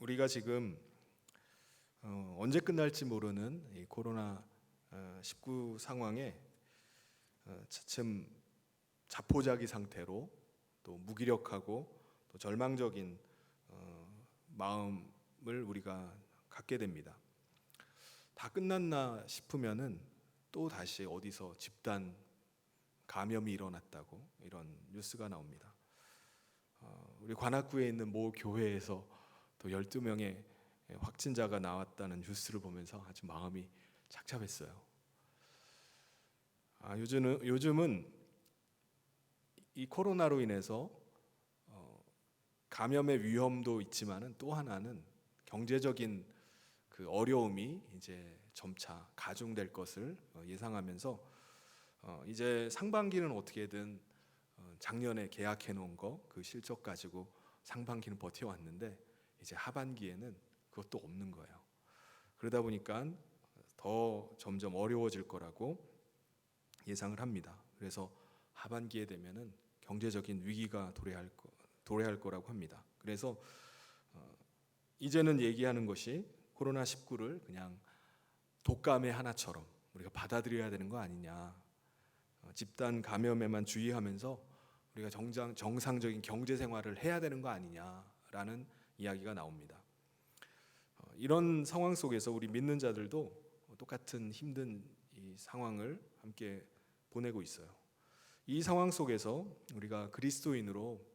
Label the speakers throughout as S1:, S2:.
S1: 우리가 지금 언제 끝날지 모르는 이 코로나 19 상황에 차츰 자포자기 상태로 또 무기력하고 또 절망적인 마음을 우리가 갖게 됩니다. 다 끝났나 싶으면은 또 다시 어디서 집단 감염이 일어났다고 이런 뉴스가 나옵니다. 우리 관악구에 있는 모 교회에서 또 12명의 확진자가 나왔다는 뉴스를 보면서 아주 마음이 착잡했어요. 요즘은 이 코로나로 인해서 감염의 위험도 있지만은 또 하나는 경제적인 그 어려움이 이제 점차 가중될 것을 예상하면서 이제 상반기는 어떻게든 작년에 계약해 놓은 거 그 실적 가지고 상반기는 버텨왔는데 이제 하반기에는 그것도 없는 거예요. 그러다 보니까 더 점점 어려워질 거라고 예상을 합니다. 그래서 하반기에 되면은 경제적인 위기가 도래할 거라고 합니다. 그래서 이제는 얘기하는 것이 코로나19를 그냥 독감의 하나처럼 우리가 받아들여야 되는 거 아니냐. 집단 감염에만 주의하면서 우리가 정상적인 경제 생활을 해야 되는 거 아니냐라는 이야기가 나옵니다. 이런 상황 속에서 우리 믿는 자들도 똑같은 힘든 이 상황을 함께 보내고 있어요. 이 상황 속에서 우리가 그리스도인으로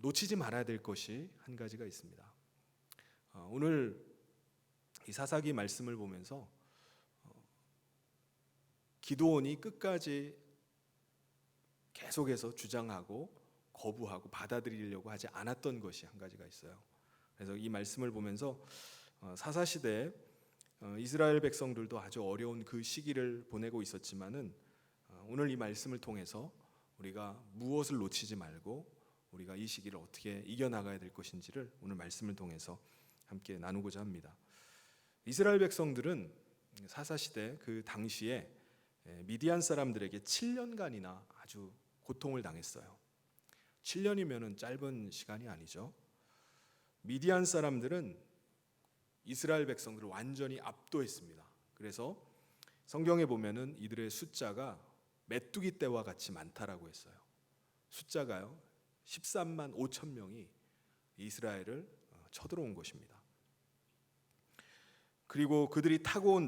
S1: 놓치지 말아야 될 것이 한 가지가 있습니다. 오늘 이 사사기 말씀을 보면서 기드온이 끝까지 계속해서 주장하고 거부하고 받아들이려고 하지 않았던 것이 한 가지가 있어요. 그래서 이 말씀을 보면서 사사시대에 이스라엘 백성들도 아주 어려운 그 시기를 보내고 있었지만은 오늘 이 말씀을 통해서 우리가 무엇을 놓치지 말고 우리가 이 시기를 어떻게 이겨나가야 될 것인지를 오늘 말씀을 통해서 함께 나누고자 합니다. 이스라엘 백성들은 사사시대 그 당시에 미디안 사람들에게 7년간이나 아주 고통을 당했어요. 7년이면 짧은 시간이 아니죠. 미디안 사람들은 이스라엘 백성들을 완전히 압도했습니다. 그래서 성경에 보면은 이들의 숫자가 메뚜기 떼와 같이 많다라고 했어요. 숫자가요 13만 5천 명이 이스라엘을 쳐들어온 것입니다. 그리고 그들이 타고 온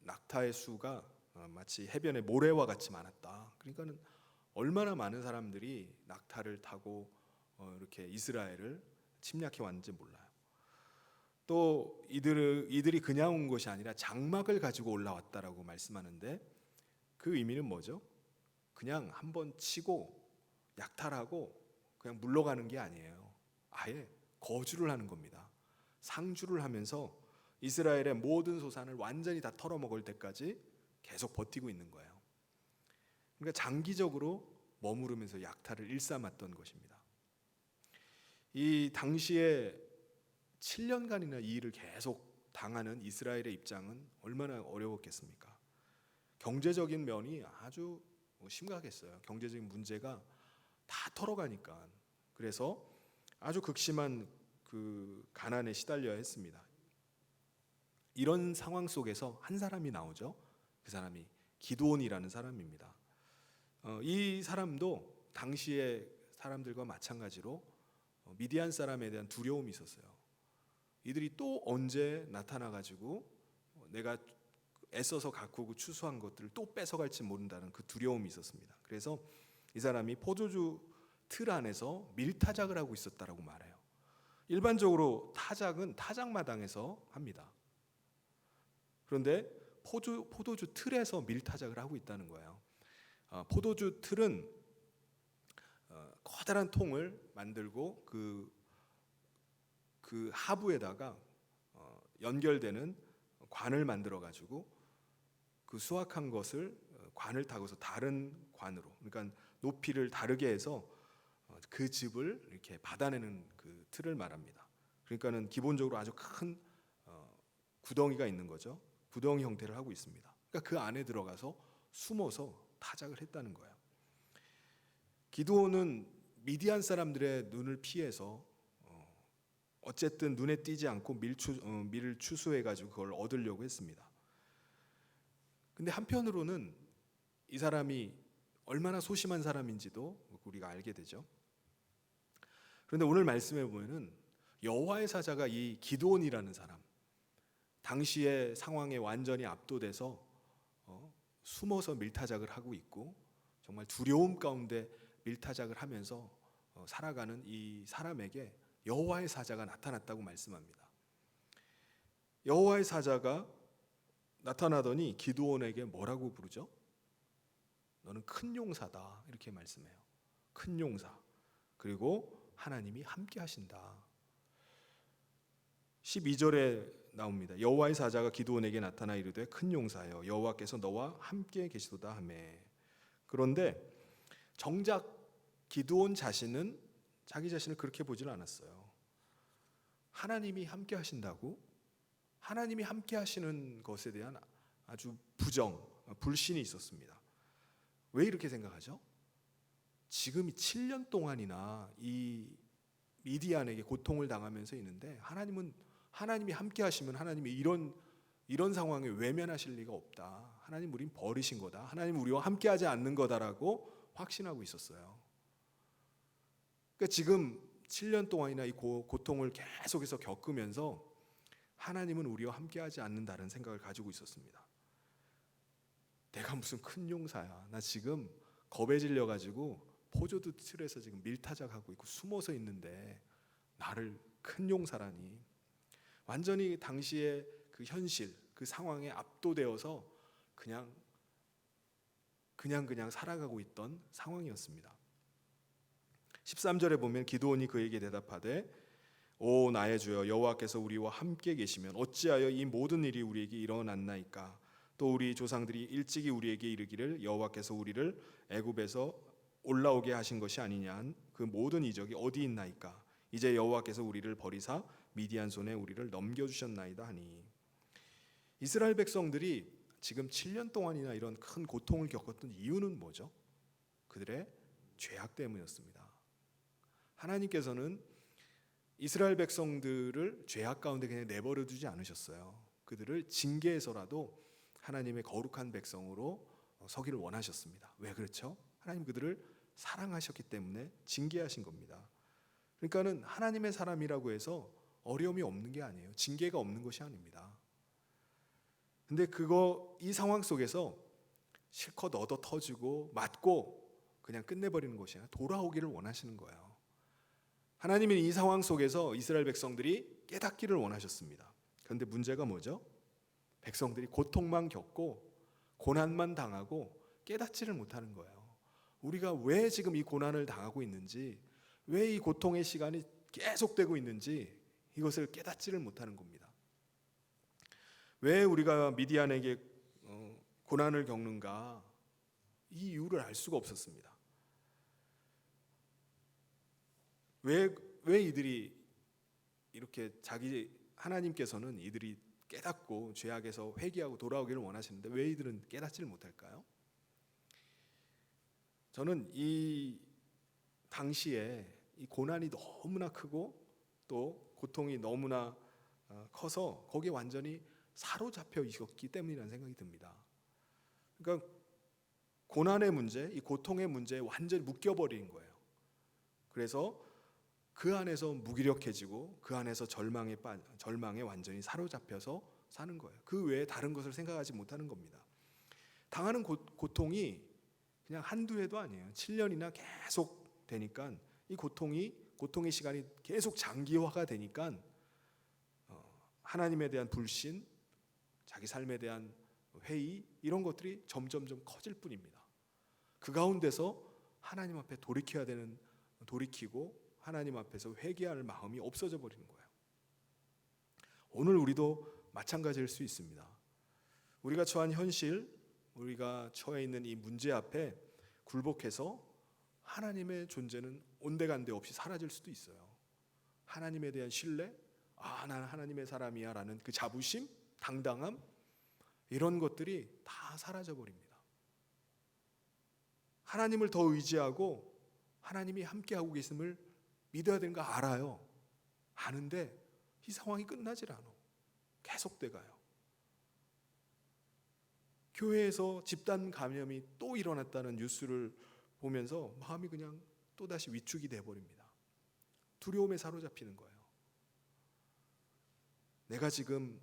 S1: 낙타의 수가 마치 해변의 모래와 같이 많았다. 그러니까는 얼마나 많은 사람들이 낙타를 타고 이렇게 이스라엘을 침략해 왔는지 몰라요. 또 이들이 그냥 온 것이 아니라 장막을 가지고 올라왔다라고 말씀하는데 그 의미는 뭐죠? 그냥 한번 치고 약탈하고 그냥 물러가는 게 아니에요. 아예 거주를 하는 겁니다. 상주를 하면서 이스라엘의 모든 소산을 완전히 다 털어먹을 때까지 계속 버티고 있는 거예요. 그러니까 장기적으로 머무르면서 약탈을 일삼았던 것입니다. 이 당시에 7년간이나 이 일을 계속 당하는 이스라엘의 입장은 얼마나 어려웠겠습니까? 경제적인 면이 아주 심각했어요. 경제적인 문제가 다 털어가니까. 그래서 아주 극심한 그 가난에 시달려야 했습니다. 이런 상황 속에서 한 사람이 나오죠. 그 사람이 기드온이라는 사람입니다. 이 사람도 당시의 사람들과 마찬가지로 미디안 사람에 대한 두려움이 있었어요. 이들이 또 언제 나타나가지고 내가 애써서 가꾸고 추수한 것들을 또 뺏어갈지 모른다는 그 두려움이 있었습니다. 그래서 이 사람이 포도주 틀 안에서 밀타작을 하고 있었다라고 말해요. 일반적으로 타작은 타작마당에서 합니다. 그런데 포도주 틀에서 밀타작을 하고 있다는 거예요. 포도주 틀은 커다란 통을 만들고 그 하부에다가 연결되는 관을 만들어 가지고 그 수확한 것을 관을 타고서 다른 관으로, 그러니까 높이를 다르게 해서 그 즙을 이렇게 받아내는 그 틀을 말합니다. 그러니까는 기본적으로 아주 큰 구덩이가 있는 거죠. 구덩이 형태를 하고 있습니다. 그러니까 그 안에 들어가서 숨어서 타작을 했다는 거예요. 기드온은 미디안 사람들의 눈을 피해서 어쨌든 눈에 띄지 않고 밀을 추수해가지고 그걸 얻으려고 했습니다. 근데 한편으로는 이 사람이 얼마나 소심한 사람인지도 우리가 알게 되죠. 그런데 오늘 말씀에 보면은 여호와의 사자가 이 기드온이라는 사람, 당시의 상황에 완전히 압도돼서 숨어서 밀타작을 하고 있고 정말 두려움 가운데 밀타작을 하면서 살아가는 이 사람에게 여호와의 사자가 나타났다고 말씀합니다. 여호와의 사자가 나타나더니 기드온에게 뭐라고 부르죠? 너는 큰 용사다, 이렇게 말씀해요. 큰 용사. 그리고 하나님이 함께 하신다. 12절에 나옵니다. 여호와의 사자가 기드온에게 나타나 이르되 큰 용사여 여호와께서 너와 함께 계시도다 하매. 그런데 정작 기드온 자신은 자기 자신을 그렇게 보질 않았어요. 하나님이 함께 하신다고? 하나님이 함께 하시는 것에 대한 아주 불신이 있었습니다. 왜 이렇게 생각하죠? 지금 7년 동안이나 이 미디안에게 고통을 당하면서 있는데 하나님이 함께 하시면 하나님이 이런 상황에 외면하실 리가 없다. 하나님 우린 버리신 거다. 하나님 우리와 함께 하지 않는 거다라고 확신하고 있었어요. 그러니까 지금 7년 동안이나 이 고통을 계속해서 겪으면서 하나님은 우리와 함께 하지 않는다는 생각을 가지고 있었습니다. 내가 무슨 큰 용사야. 나 지금 겁에 질려가지고 포도주 틀에서 지금 밀타작하고 있고 숨어서 있는데 나를 큰 용사라니. 완전히 당시의 그 현실, 그 상황에 압도되어서 그냥 살아가고 있던 상황이었습니다. 13절에 보면 기드온이 그에게 대답하되 오 나의 주여 여호와께서 우리와 함께 계시면 어찌하여 이 모든 일이 우리에게 일어났나이까. 또 우리 조상들이 일찍이 우리에게 이르기를 여호와께서 우리를 애굽에서 올라오게 하신 것이 아니냐 한 그 모든 이적이 어디 있나이까. 이제 여호와께서 우리를 버리사 미디안 손에 우리를 넘겨주셨나이다 하니. 이스라엘 백성들이 지금 7년 동안이나 이런 큰 고통을 겪었던 이유는 뭐죠? 그들의 죄악 때문이었습니다. 하나님께서는 이스라엘 백성들을 죄악 가운데 그냥 내버려 두지 않으셨어요. 그들을 징계해서라도 하나님의 거룩한 백성으로 서기를 원하셨습니다. 왜 그렇죠? 하나님 그들을 사랑하셨기 때문에 징계하신 겁니다. 그러니까는 하나님의 사람이라고 해서 어려움이 없는 게 아니에요. 징계가 없는 것이 아닙니다. 근데 이 상황 속에서 실컷 얻어 터지고 맞고 그냥 끝내버리는 것이 아니라 돌아오기를 원하시는 거예요. 하나님은 이 상황 속에서 이스라엘 백성들이 깨닫기를 원하셨습니다. 그런데 문제가 뭐죠? 백성들이 고통만 겪고 고난만 당하고 깨닫지를 못하는 거예요. 우리가 왜 지금 이 고난을 당하고 있는지, 왜 이 고통의 시간이 계속되고 있는지 이것을 깨닫지를 못하는 겁니다. 왜 우리가 미디안에게 고난을 겪는가, 이 이유를 알 수가 없었습니다. 왜 이들이 이렇게 하나님께서는 이들이 깨닫고 죄악에서 회개하고 돌아오기를 원하시는데 왜 이들은 깨닫지를 못할까요? 저는 이 당시에 이 고난이 너무나 크고 또 고통이 너무나 커서 거기에 완전히 사로잡혀 있었기 때문이라는 생각이 듭니다. 그러니까 고난의 문제, 이 고통의 문제에 완전히 묶여버린 거예요. 그래서 그 안에서 무기력해지고 그 안에서 절망에 완전히 사로잡혀서 사는 거예요. 그 외에 다른 것을 생각하지 못하는 겁니다. 당하는 고통이 그냥 한두 해도 아니에요. 7년이나 계속 되니까 이 고통의 시간이 계속 장기화가 되니까 하나님에 대한 불신, 자기 삶에 대한 회의, 이런 것들이 점점점 커질 뿐입니다. 그 가운데서 하나님 앞에 돌이키고 하나님 앞에서 회개할 마음이 없어져 버리는 거예요. 오늘 우리도 마찬가지일 수 있습니다. 우리가 처한 현실, 우리가 처해 있는 이 문제 앞에 굴복해서 하나님의 존재는 온데간데 없이 사라질 수도 있어요. 하나님에 대한 신뢰, 나는 하나님의 사람이야 라는 그 자부심, 당당함, 이런 것들이 다 사라져 버립니다. 하나님을 더 의지하고 하나님이 함께하고 계심을 믿어야 되는 거 알아요. 아는데 이 상황이 끝나질 않아. 계속돼 가요. 교회에서 집단 감염이 또 일어났다는 뉴스를 보면서 마음이 그냥 또다시 위축이 돼버립니다. 두려움에 사로잡히는 거예요. 내가 지금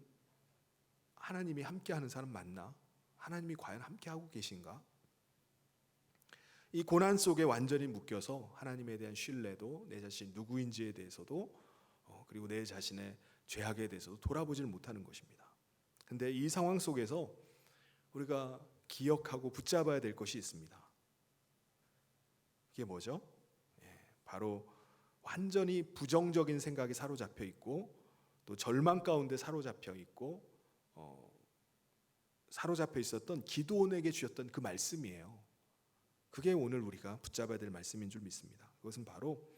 S1: 하나님이 함께하는 사람 맞나? 하나님이 과연 함께하고 계신가? 이 고난 속에 완전히 묶여서 하나님에 대한 신뢰도, 내 자신 누구인지에 대해서도 그리고 내 자신의 죄악에 대해서도 돌아보지를 못하는 것입니다. 근데 이 상황 속에서 우리가 기억하고 붙잡아야 될 것이 있습니다. 이게 뭐죠? 바로 완전히 부정적인 생각에 사로잡혀 있고 또 절망 가운데 사로잡혀 있고 사로잡혀 있었던 기드온에게 주셨던 그 말씀이에요. 그게 오늘 우리가 붙잡아야 될 말씀인 줄 믿습니다. 그것은 바로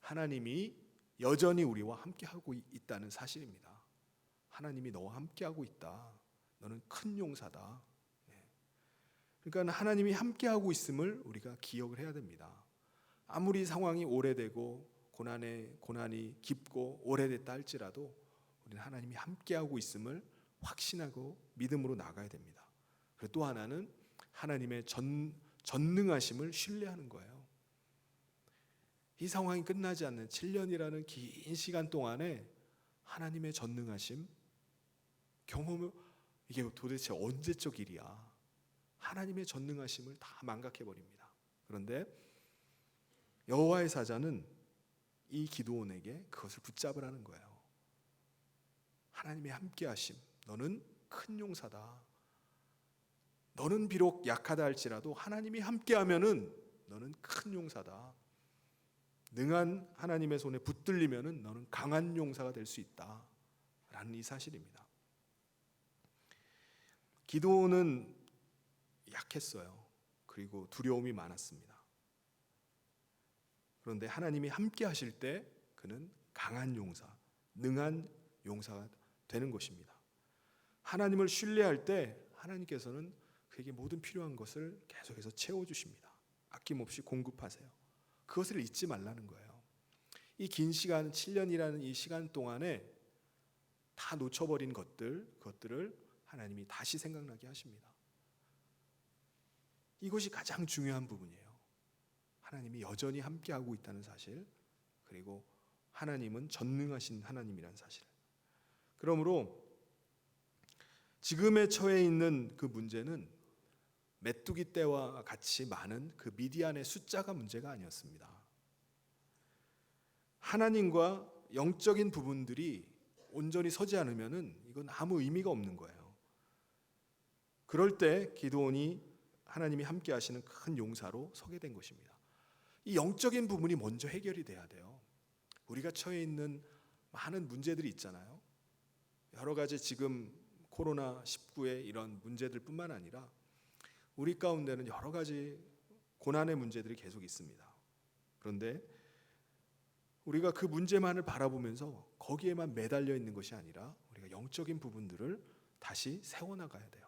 S1: 하나님이 여전히 우리와 함께하고 있다는 사실입니다. 하나님이 너와 함께하고 있다. 너는 큰 용사다. 그러니까 하나님이 함께하고 있음을 우리가 기억을 해야 됩니다. 아무리 상황이 오래되고 고난이 깊고 오래됐다 할지라도 우리는 하나님이 함께하고 있음을 확신하고 믿음으로 나가야 됩니다. 그리고 또 하나는 하나님의 전능하심을 신뢰하는 거예요. 이 상황이 끝나지 않는 7년이라는 긴 시간 동안에 하나님의 전능하심 경험을 이게 도대체 언제적 일이야. 하나님의 전능하심을 다 망각해버립니다. 그런데 여호와의 사자는 이 기드온에게 그것을 붙잡으라는 거예요. 하나님의 함께하심, 너는 큰 용사다. 너는 비록 약하다 할지라도 하나님이 함께하면은 너는 큰 용사다. 능한 하나님의 손에 붙들리면은 너는 강한 용사가 될 수 있다. 라는 이 사실입니다. 기드온은 약했어요. 그리고 두려움이 많았습니다. 그런데 하나님이 함께 하실 때 그는 강한 용사, 능한 용사가 되는 것입니다. 하나님을 신뢰할 때 하나님께서는 그에게 모든 필요한 것을 계속해서 채워주십니다. 아낌없이 공급하세요. 그것을 잊지 말라는 거예요. 이 긴 시간, 7년이라는 이 시간 동안에 다 놓쳐버린 그것들을 하나님이 다시 생각나게 하십니다. 이것이 가장 중요한 부분이에요. 하나님이 여전히 함께하고 있다는 사실, 그리고 하나님은 전능하신 하나님이라는 사실. 그러므로 지금에 처해 있는 그 문제는 메뚜기 떼와 같이 많은 그 미디안의 숫자가 문제가 아니었습니다. 하나님과 영적인 부분들이 온전히 서지 않으면은 이건 아무 의미가 없는 거예요. 그럴 때 기드온이 하나님이 함께 하시는 큰 용사로 서게 된 것입니다. 이 영적인 부분이 먼저 해결이 돼야 돼요. 우리가 처해 있는 많은 문제들이 있잖아요. 여러 가지 지금 코로나19의 이런 문제들뿐만 아니라 우리 가운데는 여러 가지 고난의 문제들이 계속 있습니다. 그런데 우리가 그 문제만을 바라보면서 거기에만 매달려 있는 것이 아니라 우리가 영적인 부분들을 다시 세워나가야 돼요.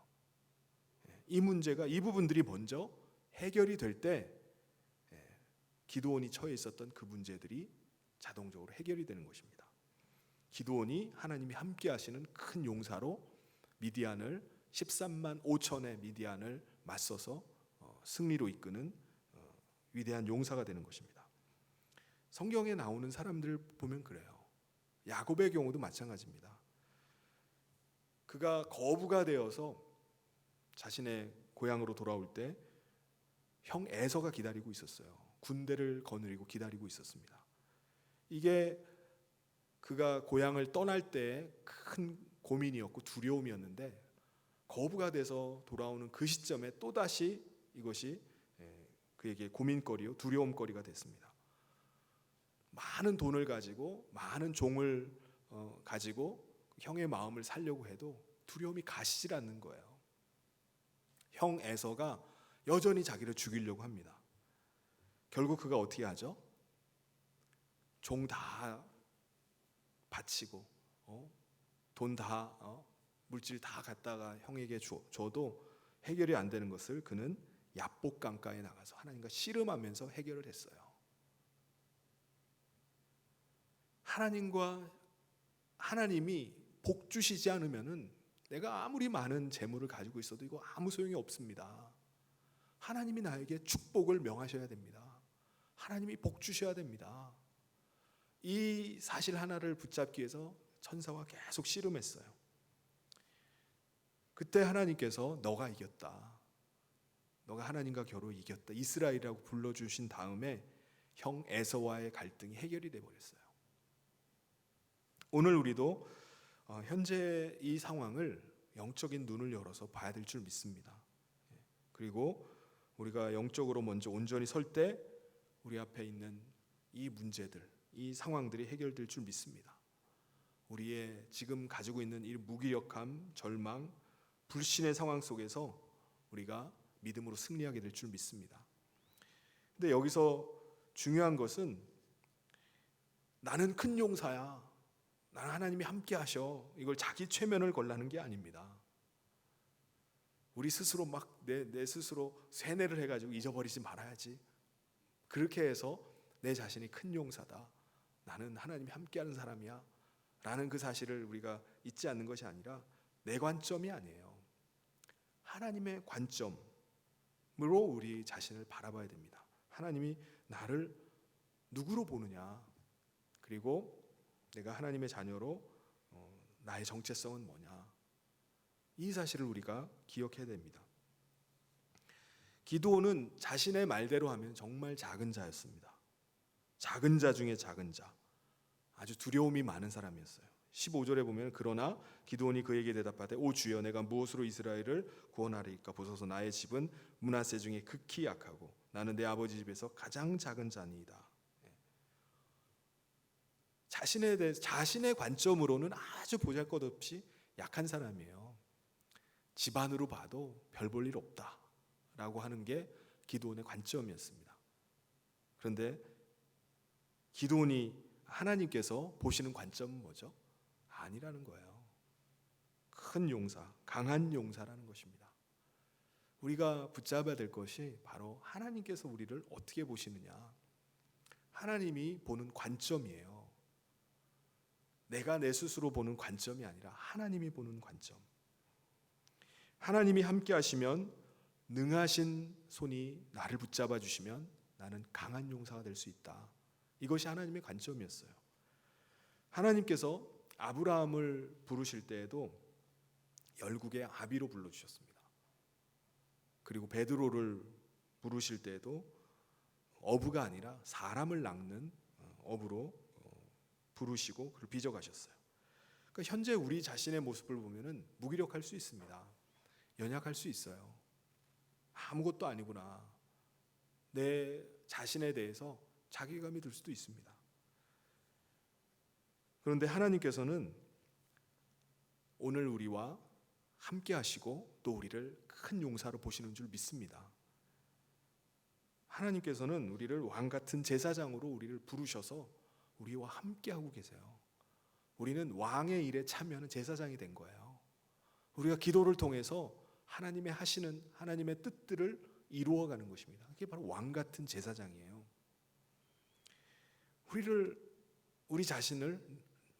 S1: 이 문제가, 이 부분들이 먼저 해결이 될 때 기드온이 처해 있었던 그 문제들이 자동적으로 해결이 되는 것입니다. 기드온이 하나님이 함께 하시는 큰 용사로 미디안을 13만 5천의 미디안을 맞서서 승리로 이끄는 위대한 용사가 되는 것입니다. 성경에 나오는 사람들 보면 그래요. 야곱의 경우도 마찬가지입니다. 그가 거부가 되어서 자신의 고향으로 돌아올 때 형 에서가 기다리고 있었어요. 군대를 거느리고 기다리고 있었습니다. 이게 그가 고향을 떠날 때 큰 고민이었고 두려움이었는데 거부가 돼서 돌아오는 그 시점에 또다시 이것이 그에게 고민거리요 두려움거리가 됐습니다. 많은 돈을 가지고 많은 종을 가지고 형의 마음을 살려고 해도 두려움이 가시질 않는 거예요. 형 에서가 여전히 자기를 죽이려고 합니다. 결국 그가 어떻게 하죠? 종 다 바치고 돈 다 물질 다 갖다가 형에게 줘도 해결이 안 되는 것을 그는 야복 강가에 나가서 하나님과 씨름하면서 해결을 했어요. 하나님이 복 주시지 않으면은 내가 아무리 많은 재물을 가지고 있어도 이거 아무 소용이 없습니다. 하나님이 나에게 축복을 명하셔야 됩니다. 하나님이 복 주셔야 됩니다. 이 사실 하나를 붙잡기 위해서 천사와 계속 씨름했어요. 그때 하나님께서 너가 이겼다. 너가 하나님과 겨루 이겼다. 이스라엘이라고 불러주신 다음에 형 에서와의 갈등이 해결이 돼버렸어요. 오늘 우리도 현재 이 상황을 영적인 눈을 열어서 봐야 될 줄 믿습니다. 그리고 우리가 영적으로 먼저 온전히 설 때 우리 앞에 있는 이 문제들, 이 상황들이 해결될 줄 믿습니다. 우리의 지금 가지고 있는 이 무기력함, 절망, 불신의 상황 속에서 우리가 믿음으로 승리하게 될 줄 믿습니다. 근데 여기서 중요한 것은 나는 큰 용사야. 나는 하나님이 함께 하셔. 이걸 자기 최면을 걸라는 게 아닙니다. 우리 스스로 막 내 스스로 세뇌를 해가지고 잊어버리지 말아야지. 그렇게 해서 내 자신이 큰 용사다. 나는 하나님이 함께하는 사람이야. 라는 그 사실을 우리가 잊지 않는 것이 아니라 내 관점이 아니에요. 하나님의 관점으로 우리 자신을 바라봐야 됩니다. 하나님이 나를 누구로 보느냐. 그리고 내가 하나님의 자녀로 나의 정체성은 뭐냐. 이 사실을 우리가 기억해야 됩니다. 기드온은 자신의 말대로 하면 정말 작은 자였습니다. 작은 자 중에 작은 자. 아주 두려움이 많은 사람이었어요. 15절에 보면 그러나 기드온이 그에게 대답하되 오 주여 내가 무엇으로 이스라엘을 구원하리이까 보소서 나의 집은 므낫세 중에 극히 약하고 나는 내 아버지 집에서 가장 작은 자니이다. 자신의 관점으로는 아주 보잘것없이 약한 사람이에요. 집안으로 봐도 별 볼 일 없다라고 하는 게 기드온의 관점이었습니다. 그런데 기드온이 하나님께서 보시는 관점은 뭐죠? 아니라는 거예요. 큰 용사, 강한 용사라는 것입니다. 우리가 붙잡아야 될 것이 바로 하나님께서 우리를 어떻게 보시느냐. 하나님이 보는 관점이에요. 내가 내 스스로 보는 관점이 아니라 하나님이 보는 관점. 하나님이 함께 하시면 능하신 손이 나를 붙잡아 주시면 나는 강한 용사가 될 수 있다. 이것이 하나님의 관점이었어요. 하나님께서 아브라함을 부르실 때에도 열국의 아비로 불러주셨습니다. 그리고 베드로를 부르실 때에도 어부가 아니라 사람을 낚는 어부로 부르시고 그를 빚어가셨어요. 그러니까 현재 우리 자신의 모습을 보면은 무기력할 수 있습니다. 연약할 수 있어요. 아무것도 아니구나. 내 자신에 대해서 자괴감이 들 수도 있습니다. 그런데 하나님께서는 오늘 우리와 함께 하시고 또 우리를 큰 용사로 보시는 줄 믿습니다. 하나님께서는 우리를 왕같은 제사장으로 우리를 부르셔서 우리와 함께 하고 계세요. 우리는 왕의 일에 참여하는 제사장이 된 거예요. 우리가 기도를 통해서 하나님의 하시는 하나님의 뜻들을 이루어가는 것입니다. 그게 바로 왕같은 제사장이에요. 우리 자신을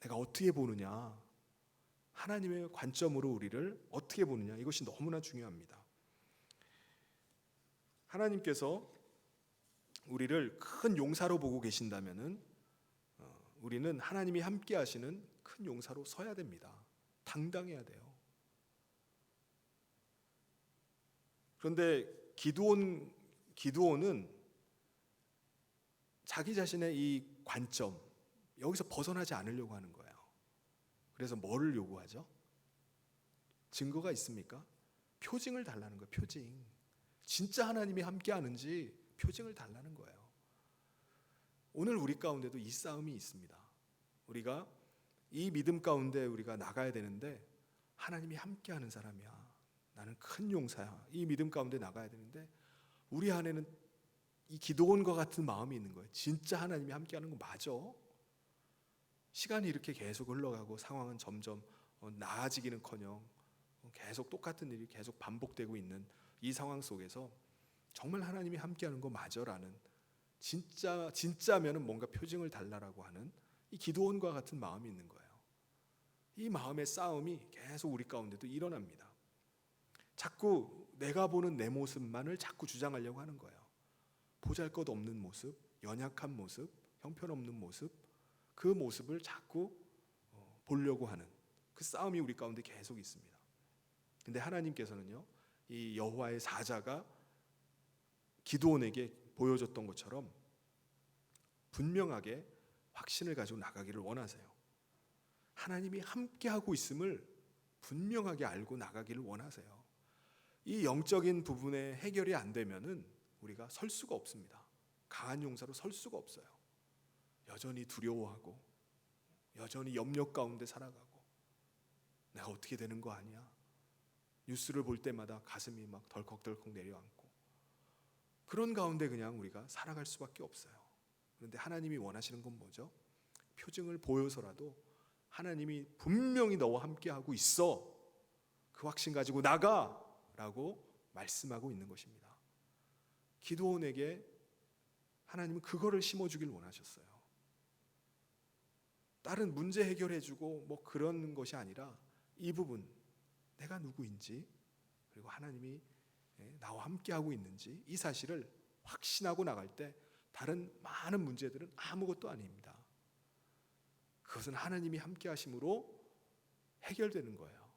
S1: 내가 어떻게 보느냐, 하나님의 관점으로 우리를 어떻게 보느냐, 이것이 너무나 중요합니다. 하나님께서 우리를 큰 용사로 보고 계신다면은 우리는 하나님이 함께 하시는 큰 용사로 서야 됩니다. 당당해야 돼요. 그런데 기드온은 자기 자신의 이 관점, 여기서 벗어나지 않으려고 하는 거예요. 그래서 뭐를 요구하죠? 증거가 있습니까? 표징을 달라는 거예요. 표징. 진짜 하나님이 함께 하는지 표징을 달라는 거예요. 오늘 우리 가운데도 이 싸움이 있습니다. 우리가 이 믿음 가운데 우리가 나가야 되는데 하나님이 함께 하는 사람이야. 나는 큰 용사야. 이 믿음 가운데 나가야 되는데 우리 안에는 이 기드온과 같은 마음이 있는 거예요. 진짜 하나님이 함께 하는 거 맞아? 시간이 이렇게 계속 흘러가고 상황은 점점 나아지기는커녕 계속 똑같은 일이 계속 반복되고 있는 이 상황 속에서 정말 하나님이 함께 하는 거 맞아라는 진짜면은 뭔가 표징을 달라라고 하는 이 기드온과 같은 마음이 있는 거예요. 이 마음의 싸움이 계속 우리 가운데도 일어납니다. 자꾸 내가 보는 내 모습만을 자꾸 주장하려고 하는 거예요. 보잘것없는 모습, 연약한 모습, 형편없는 모습, 그 모습을 자꾸 보려고 하는 그 싸움이 우리 가운데 계속 있습니다. 근데 하나님께서는요, 이 여호와의 사자가 기드온에게 보여줬던 것처럼 분명하게 확신을 가지고 나가기를 원하세요. 하나님이 함께하고 있음을 분명하게 알고 나가기를 원하세요. 이 영적인 부분에 해결이 안 되면은 우리가 설 수가 없습니다. 강한 용사로 설 수가 없어요. 여전히 두려워하고 여전히 염려 가운데 살아가고 내가 어떻게 되는 거 아니야? 뉴스를 볼 때마다 가슴이 막 덜컥덜컥 내려앉고 그런 가운데 그냥 우리가 살아갈 수밖에 없어요. 그런데 하나님이 원하시는 건 뭐죠? 표징을 보여서라도 하나님이 분명히 너와 함께하고 있어, 그 확신 가지고 나가 라고 말씀하고 있는 것입니다. 기드온에게 하나님은 그거를 심어주길 원하셨어요. 다른 문제 해결해주고 뭐 그런 것이 아니라 이 부분, 내가 누구인지 그리고 하나님이 나와 함께하고 있는지 이 사실을 확신하고 나갈 때 다른 많은 문제들은 아무것도 아닙니다. 그것은 하나님이 함께하심으로 해결되는 거예요.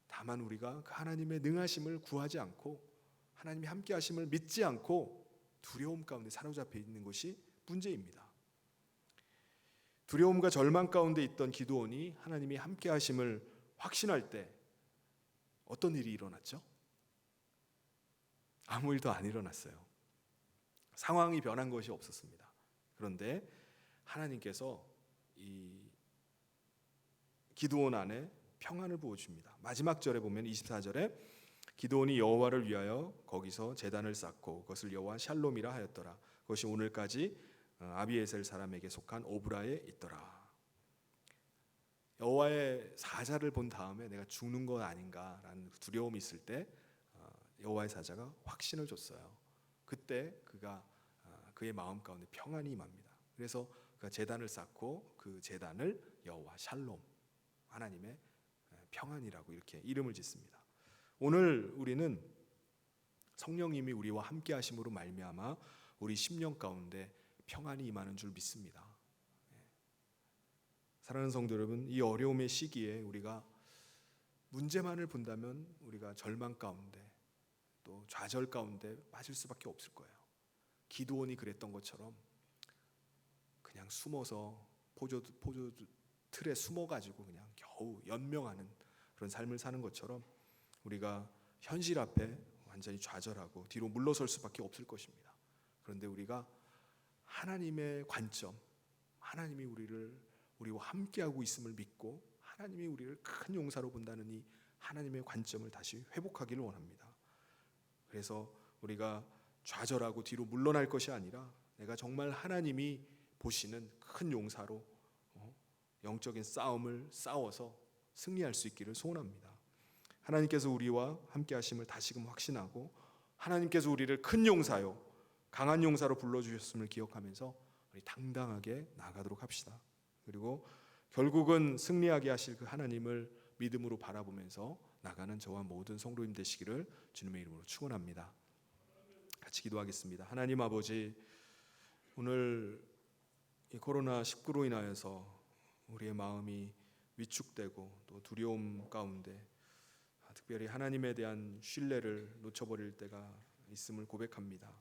S1: 다만 우리가 그 하나님의 능하심을 구하지 않고 하나님이 함께하심을 믿지 않고 두려움 가운데 사로잡혀 있는 것이 문제입니다. 두려움과 절망 가운데 있던 기드온이 하나님이 함께하심을 확신할 때 어떤 일이 일어났죠? 아무 일도 안 일어났어요. 상황이 변한 것이 없었습니다. 그런데 하나님께서 이 기드온 안에 평안을 부어줍니다. 마지막 절에 보면 24절에 기드온이 여호와를 위하여 거기서 제단을 쌓고 그것을 여호와 샬롬이라 하였더라. 그것이 오늘까지 아비에셀 사람에게 속한 오브라에 있더라. 여호와의 사자를 본 다음에 내가 죽는 건 아닌가라는 두려움이 있을 때 여호와의 사자가 확신을 줬어요. 그때 그의 마음 가운데 평안이 임합니다. 그래서 그가 제단을 쌓고 그 제단을 여호와 샬롬, 하나님의 평안이라고 이렇게 이름을 짓습니다. 오늘 우리는 성령님이 우리와 함께 하심으로 말미암아 우리 심령 가운데 평안이 임하는 줄 믿습니다. 사랑하는 성도 여러분, 이 어려움의 시기에 우리가 문제만을 본다면 우리가 절망 가운데 또 좌절 가운데 빠질 수밖에 없을 거예요. 기드온이 그랬던 것처럼 그냥 숨어서 포도 틀에 숨어가지고 그냥 겨우 연명하는 그런 삶을 사는 것처럼 우리가 현실 앞에 완전히 좌절하고 뒤로 물러설 수밖에 없을 것입니다. 그런데 우리가 하나님의 관점, 하나님이 우리와 함께하고 있음을 믿고 하나님이 우리를 큰 용사로 본다는 이 하나님의 관점을 다시 회복하기를 원합니다. 그래서 우리가 좌절하고 뒤로 물러날 것이 아니라 내가 정말 하나님이 보시는 큰 용사로 영적인 싸움을 싸워서 승리할 수 있기를 소원합니다. 하나님께서 우리와 함께 하심을 다시금 확신하고 하나님께서 우리를 큰 용사요, 강한 용사로 불러주셨음을 기억하면서 우리 당당하게 나아가도록 합시다. 그리고 결국은 승리하게 하실 그 하나님을 믿음으로 바라보면서 나가는 저와 모든 성도님 되시기를 주님의 이름으로 축원합니다. 같이 기도하겠습니다. 하나님 아버지, 오늘 이 코로나19로 인하여서 우리의 마음이 위축되고 또 두려움 가운데 특별히 하나님에 대한 신뢰를 놓쳐버릴 때가 있음을 고백합니다.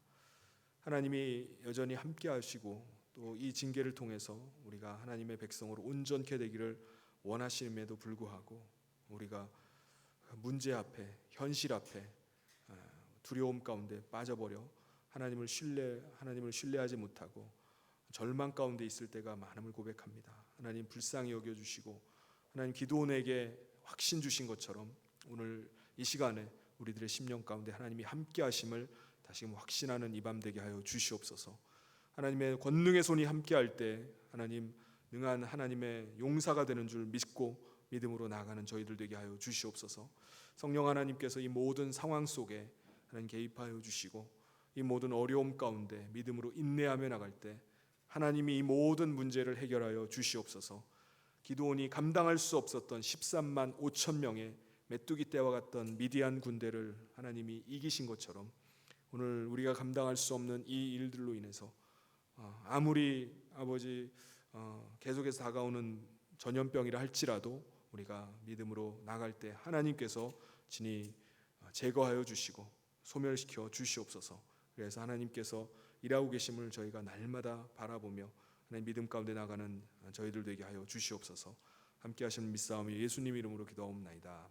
S1: 하나님이 여전히 함께 하시고 또 이 징계를 통해서 우리가 하나님의 백성으로 온전케 되기를 원하심에도 불구하고 우리가 문제 앞에, 현실 앞에 두려움 가운데 빠져버려 하나님을 신뢰하지 못하고 절망 가운데 있을 때가 많음을 고백합니다. 하나님 불쌍히 여겨주시고 하나님 기드온에게 확신 주신 것처럼 오늘 이 시간에 우리들의 심령 가운데 하나님이 함께 하심을 다시금 확신하는 이 밤 되게 하여 주시옵소서. 하나님의 권능의 손이 함께 할 때 하나님 능한 하나님의 용사가 되는 줄 믿고 믿음으로 나아가는 저희들 되게 하여 주시옵소서. 성령 하나님께서 이 모든 상황 속에 하나님 개입하여 주시고 이 모든 어려움 가운데 믿음으로 인내하며 나갈 때 하나님이 이 모든 문제를 해결하여 주시옵소서. 기드온이 감당할 수 없었던 13만 5천 명의 메뚜기 떼와 같던 미디안 군대를 하나님이 이기신 것처럼 오늘 우리가 감당할 수 없는 이 일들로 인해서 아무리 아버지 계속해서 다가오는 전염병이라 할지라도 우리가 믿음으로 나갈 때 하나님께서 진히 제거하여 주시고 소멸시켜 주시옵소서. 그래서 하나님께서 일하고 계심을 저희가 날마다 바라보며 하나님 믿음 가운데 나가는 저희들 되게 하여 주시옵소서. 함께 하시는 믿사오며 예수님 이름으로 기도하옵나이다.